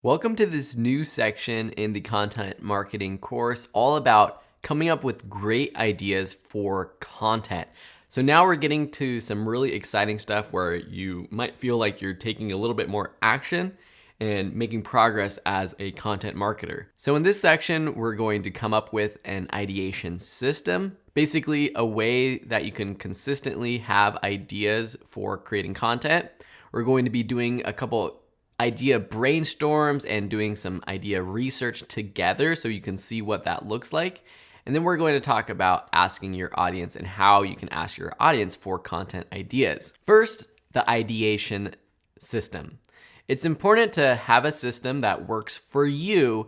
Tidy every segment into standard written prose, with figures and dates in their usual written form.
Welcome to this new section in the content marketing course, all about coming up with great ideas for content. So now we're getting to some really exciting stuff where you might feel like you're taking a little bit more action and making progress as a content marketer. So in this section, we're going to come up with an ideation system, basically a way that you can consistently have ideas for creating content. We're going to be doing a couple idea brainstorms and doing some idea research together so you can see what that looks like. And then we're going to talk about asking your audience and how you can ask your audience for content ideas. First, the ideation system. It's important to have a system that works for you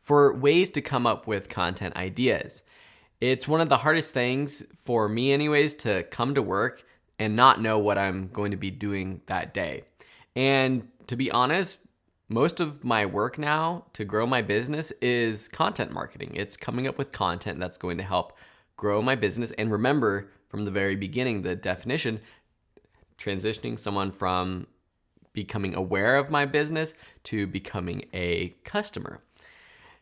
for ways to come up with content ideas. It's one of the hardest things for me anyways to come to work and not know what I'm going to be doing that day. And to be honest, most of my work now to grow my business is content marketing. It's coming up with content that's going to help grow my business. And remember from the very beginning, the definition, transitioning someone from becoming aware of my business to becoming a customer.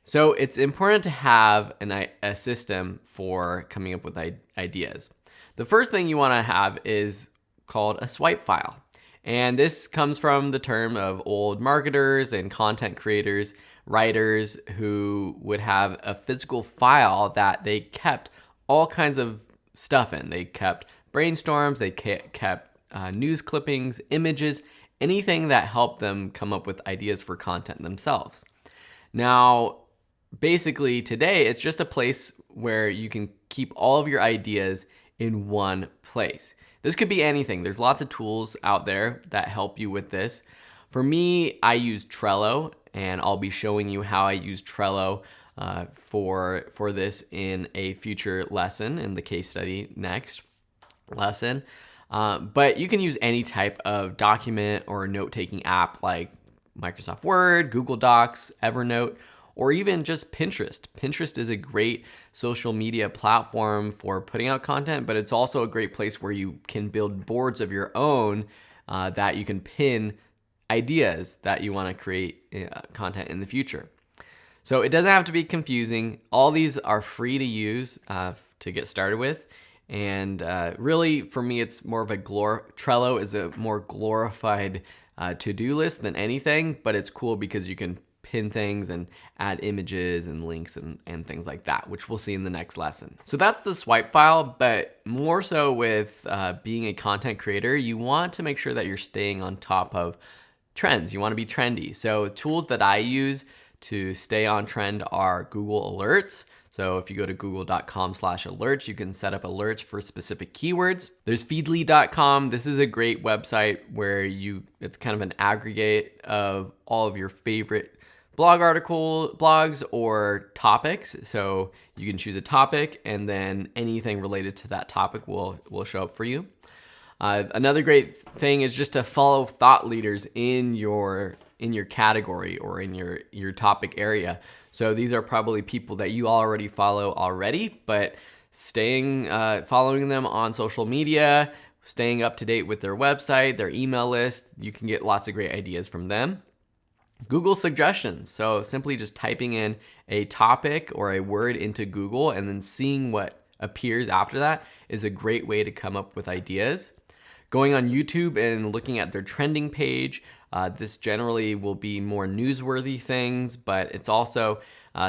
So it's important to have a system for coming up with ideas. The first thing you want to have is called a swipe file. And this comes from the term of old marketers and content creators, writers who would have a physical file that they kept all kinds of stuff in. They kept brainstorms, they kept news clippings, images, anything that helped them come up with ideas for content themselves. Now, basically today, it's just a place where you can keep all of your ideas in one place. This could be anything. There's lots of tools out there that help you with this. For me, I use Trello, and I'll be showing you how I use Trello for this in a future lesson, in the case study next lesson. But you can use any type of document or note-taking app like Microsoft Word, Google Docs, Evernote, or even just Pinterest. Pinterest is a great social media platform for putting out content, but it's also a great place where you can build boards of your own that you can pin ideas that you want to create content in the future. So it doesn't have to be confusing. All these are free to use to get started with. And really, for me, it's more of Trello is a more glorified to-do list than anything, but it's cool because you can pin things and add images and links and things like that, which we'll see in the next lesson. So that's the swipe file, but more so with being a content creator, you want to make sure that you're staying on top of trends. You want to be trendy. So tools that I use to stay on trend are Google Alerts. So if you go to google.com/alerts, you can set up alerts for specific keywords. There's feedly.com. This is a great website where it's kind of an aggregate of all of your favorite blogs or topics. So you can choose a topic and then anything related to that topic will show up for you. Another great thing is just to follow thought leaders in your category or in your topic area. So these are probably people that you already follow already, but following them on social media, staying up to date with their website, their email list, you can get lots of great ideas from them. Google suggestions. So simply just typing in a topic or a word into Google and then seeing what appears after that is a great way to come up with ideas. Going on YouTube and looking at their trending page, this generally will be more newsworthy things, but it's also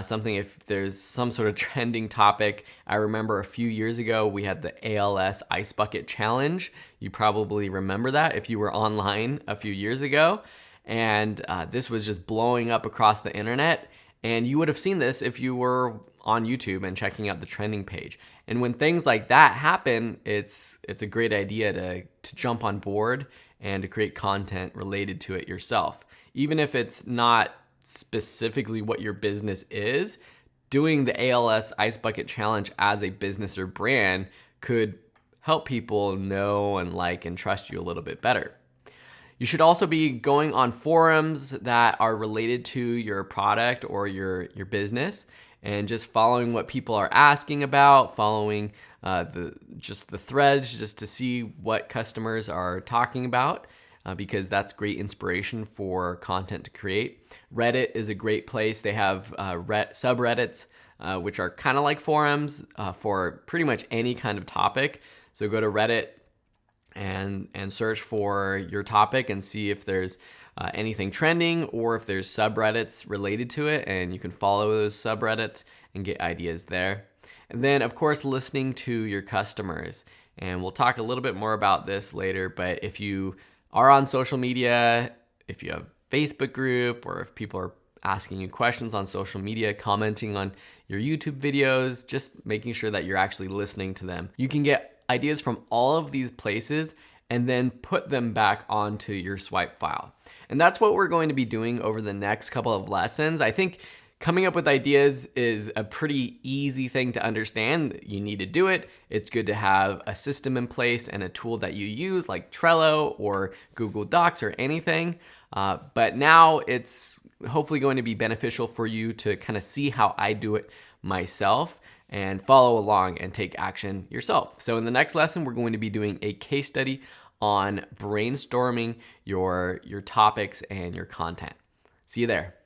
something if there's some sort of trending topic. I remember a few years ago, we had the ALS Ice Bucket Challenge. You probably remember that if you were online a few years ago. And this was just blowing up across the internet. And you would have seen this if you were on YouTube and checking out the trending page. And when things like that happen, it's a great idea to jump on board and to create content related to it yourself. Even if it's not specifically what your business is, doing the ALS Ice Bucket Challenge as a business or brand could help people know and like and trust you a little bit better. You should also be going on forums that are related to your product or your business and just following what people are asking about, following the threads just to see what customers are talking about. because that's great inspiration for content to create. Reddit is a great place. They have subreddits, which are kind of like forums for pretty much any kind of topic. So go to Reddit and search for your topic and see if there's anything trending or if there's subreddits related to it, and you can follow those subreddits and get ideas there. And then, of course, listening to your customers. And we'll talk a little bit more about this later, but if you are on social media, if you have a Facebook group, or if people are asking you questions on social media, commenting on your YouTube videos, just making sure that you're actually listening to them. You can get ideas from all of these places and then put them back onto your swipe file. And that's what we're going to be doing over the next couple of lessons. I think coming up with ideas is a pretty easy thing to understand. You need to do it. It's good to have a system in place and a tool that you use like Trello or Google Docs or anything. But now it's hopefully going to be beneficial for you to kind of see how I do it myself and follow along and take action yourself. So in the next lesson, we're going to be doing a case study on brainstorming your topics and your content. See you there.